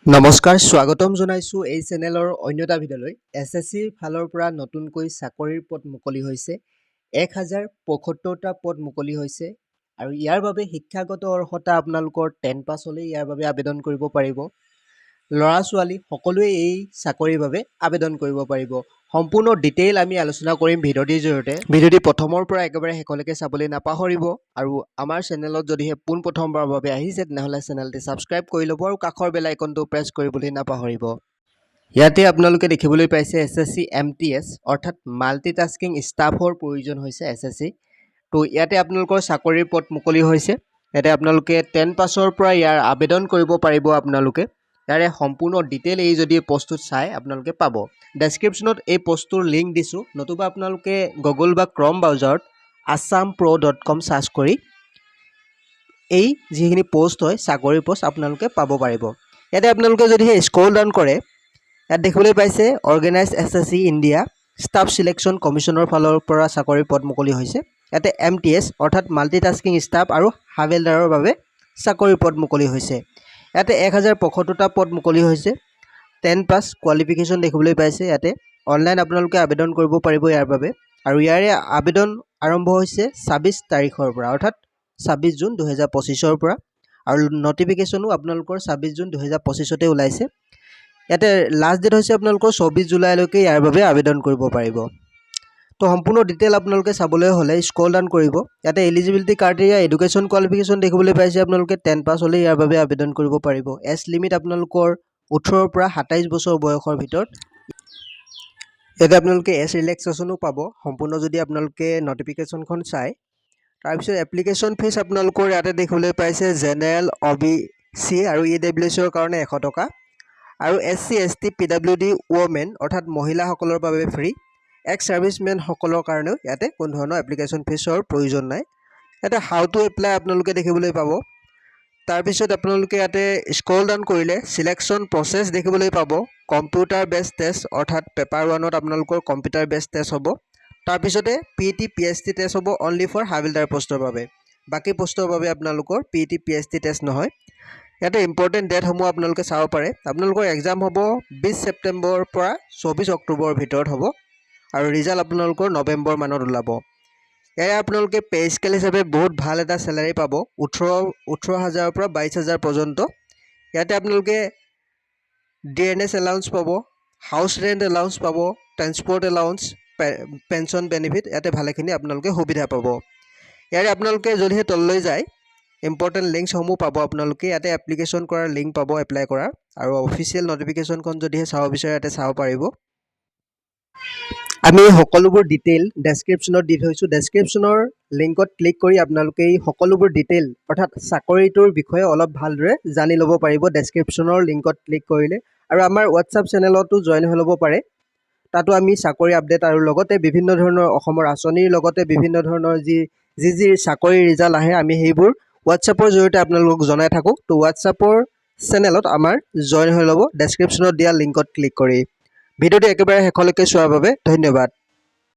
নমস্কাৰ স্বাগতম জনাইছো এই চেনেলৰ অন্য এটা ভিডিঅ'লৈ। এছএছচিৰ ফালৰ পৰা নতুনকৈ চাকৰিৰ পদ মুকলি হৈছে। 1075টা পদ মুকলি হৈছে আৰু ইয়াৰ বাবে শিক্ষাগত অৰ্হতা আপোনালোকৰ 10 পাছ হ'লে ইয়াৰ বাবে আবেদন কৰিব পাৰিব। ল'ৰা ছোৱালী সকলোৱে এই চাকৰিৰ বাবে আবেদন কৰিব পাৰিব। সম্পূৰ্ণ ডিটেইল আমি আলোচনা কৰিম ভিডিঅ'টিৰ জৰিয়তে। ভিডিঅ'টি প্ৰথমৰ পৰা একেবাৰে শেষলৈকে চাবলৈ নাপাহৰিব আৰু আমাৰ চেনেলত যদিহে পোনপ্ৰথমবাৰৰ বাবে আহিছে তেনেহ'লে চেনেলটি ছাবস্ক্ৰাইব কৰি ল'ব আৰু কাষৰ বেল আইকনটো প্ৰেছ কৰিবলৈ নাপাহৰিব। ইয়াতে আপোনালোকে দেখিবলৈ পাইছে এছএছচি MTS অৰ্থাৎ মাল্টিটাস্কিং ষ্টাফৰ প্ৰয়োজন হৈছে এছএছচি। তো ইয়াতে আপোনালোকৰ চাকৰিৰ পদ মুকলি হৈছে। ইয়াতে আপোনালোকে 10 পাছৰ পৰা ইয়াৰ আবেদন কৰিব পাৰিব। আপোনালোকে ইয়াৰে সম্পূৰ্ণ ডিটেইল এই যদি পোষ্টটোত চাই আপোনালোকে পাব। ডেছক্ৰিপশ্যনত এই পোষ্টটোৰ লিংক দিছোঁ, নতুবা আপোনালোকে গুগল বা ক্ৰম ব্ৰাউজাৰত assampro.com চাৰ্চ কৰি এই যিখিনি পোষ্ট হয় চাকৰিৰ পোষ্ট আপোনালোকে পাব পাৰিব। ইয়াতে আপোনালোকে যদিহে স্ক্ৰল ডাউন কৰে ইয়াত দেখিবলৈ পাইছে organise SSC India staff selection কমিশ্যনৰ ফালৰ পৰা চাকৰিৰ পদ মুকলি হৈছে। ইয়াতে MTS অৰ্থাৎ মাল্টিটাস্কিং ষ্টাফ আৰু হাৱেলদাৰৰ বাবে চাকৰিৰ পদ মুকলি হৈছে। ইয়াতে 1075টা পদ মুকলি হৈছে। 10 পাছ কোৱালিফিকেশ্যন দেখিবলৈ পাইছে। ইয়াতে অনলাইন আপোনালোকে আবেদন কৰিব পাৰিব ইয়াৰ বাবে আৰু ইয়াৰে আবেদন আৰম্ভ হৈছে 26 তাৰিখৰ পৰা অৰ্থাৎ 26 জুন 2025ৰ পৰা আৰু নটিফিকেশ্যনো আপোনালোকৰ 26 জুন 2025তে ওলাইছে। ইয়াতে লাষ্ট ডেট হৈছে আপোনালোকৰ 24 জুলাইলৈকে ইয়াৰ বাবে আবেদন কৰিব পাৰিব। তো সম্পূৰ্ণ ডিটেইল আপোনালোকে চাবলৈ হ'লে স্ক্ৰল ডাউন কৰিব। ইয়াতে এলিজিবিলিটি ক্ৰাইটেৰিয়া এডুকেশ্যন কোৱালিফিকেশ্যন দেখিবলৈ পাইছে। আপোনালোকে 10 পাছ হ'লে ইয়াৰ বাবে আবেদন কৰিব পাৰিব। এজ লিমিট আপোনালোকৰ 18ৰ পৰা 27 বছৰ বয়সৰ ভিতৰত। ইয়াতে আপোনালোকে এজ ৰিলেক্সেশ্যনো পাব সম্পূৰ্ণ যদি আপোনালোকে নটিফিকেশ্যনখন চায়। তাৰপিছত এপ্লিকেশ্যন ফিজ আপোনালোকৰ ইয়াতে দেখিবলৈ পাইছে জেনেৰেল OBC আৰু EWSৰ কাৰণে 100 টকা আৰু SC ST PWD ওমেন অৰ্থাৎ মহিলাসকলৰ বাবে ফ্ৰী। এক্স ছাৰ্ভিচমেনসকলৰ কাৰণেও ইয়াতে কোনো ধৰণৰ এপ্লিকেশ্যন ফিজৰ প্ৰয়োজন নাই। ইয়াতে হাউ টু এপ্লাই আপোনালোকে দেখিবলৈ পাব। তাৰপিছত আপোনালোকে ইয়াতে স্ক্ৰল ডাউন কৰিলে চিলেকশ্যন প্ৰচেছ দেখিবলৈ পাব। কম্পিউটাৰ বেছ টেষ্ট অৰ্থাৎ পেপাৰ 1ত আপোনালোকৰ কম্পিউটাৰ বেছ টেষ্ট হ'ব। তাৰপিছতে PET PST টেষ্ট হ'ব অনলি ফৰ হাবিলদাৰ পোষ্টৰ বাবে। বাকী পোষ্টৰ বাবে আপোনালোকৰ PET PST টেষ্ট নহয়। ইয়াতে ইম্পৰ্টেণ্ট ডেটসমূহ আপোনালোকে চাব পাৰে। আপোনালোকৰ এক্সাম হ'ব 20 ছেপ্টেম্বৰৰ পৰা 24 অক্টোবৰৰ ভিতৰত হ'ব আৰু ৰিজাল্ট আপোনালোকৰ নৱেম্বৰ মানত ওলাব। ইয়াৰে আপোনালোকে পে স্কেল হিচাপে বহুত ভাল এটা চেলাৰী পাব 18,000ৰ পৰা 22,000 পৰ্যন্ত। ইয়াতে আপোনালোকে DNS এলাউন্স পাব, হাউচ ৰেণ্ট এলাউন্স পাব, ট্ৰেন্সপৰ্ট এলাউন্স, পেঞ্চন বেনিফিট, ইয়াতে ভালেখিনি আপোনালোকে সুবিধা পাব। ইয়াৰে আপোনালোকে যদিহে তললৈ যায় ইম্পৰ্টেণ্ট লিংকসমূহ পাব। আপোনালোকে ইয়াতে এপ্লিকেশ্যন কৰাৰ লিংক পাব এপ্লাই কৰাৰ আৰু অফিচিয়েল নটিফিকেশ্যনখন যদিহে চাব বিচাৰে ইয়াতে চাব পাৰিব। আমি সকলোবোৰ ডিটেইল ডেছক্ৰিপশ্যনত দি থৈছোঁ। ডেছক্ৰিপশ্যনৰ লিংকত ক্লিক কৰি আপোনালোকে এই সকলোবোৰ ডিটেইল অৰ্থাৎ চাকৰিটোৰ বিষয়ে অলপ ভালদৰে জানি ল'ব পাৰিব ডেছক্ৰিপশ্যনৰ লিংকত ক্লিক কৰিলে। আৰু আমাৰ হোৱাটছআপ চেনেলতো জইন হৈ ল'ব পাৰে। তাতো আমি চাকৰি আপডেট আৰু লগতে বিভিন্ন ধৰণৰ অসমৰ আঁচনিৰ লগতে বিভিন্ন ধৰণৰ যি চাকৰি ৰিজাল্ট আহে আমি সেইবোৰ হোৱাটছআপৰ জৰিয়তে আপোনালোকক জনাই থাকোঁ। তো হোৱাটছআপৰ চেনেলত আমাৰ জইন হৈ ল'ব ডেছক্ৰিপশ্যনত দিয়া লিংকত ক্লিক কৰি। ভিডিঅ'টো একেবাৰে শেষলৈকে চোৱাৰ বাবে ধন্যবাদ।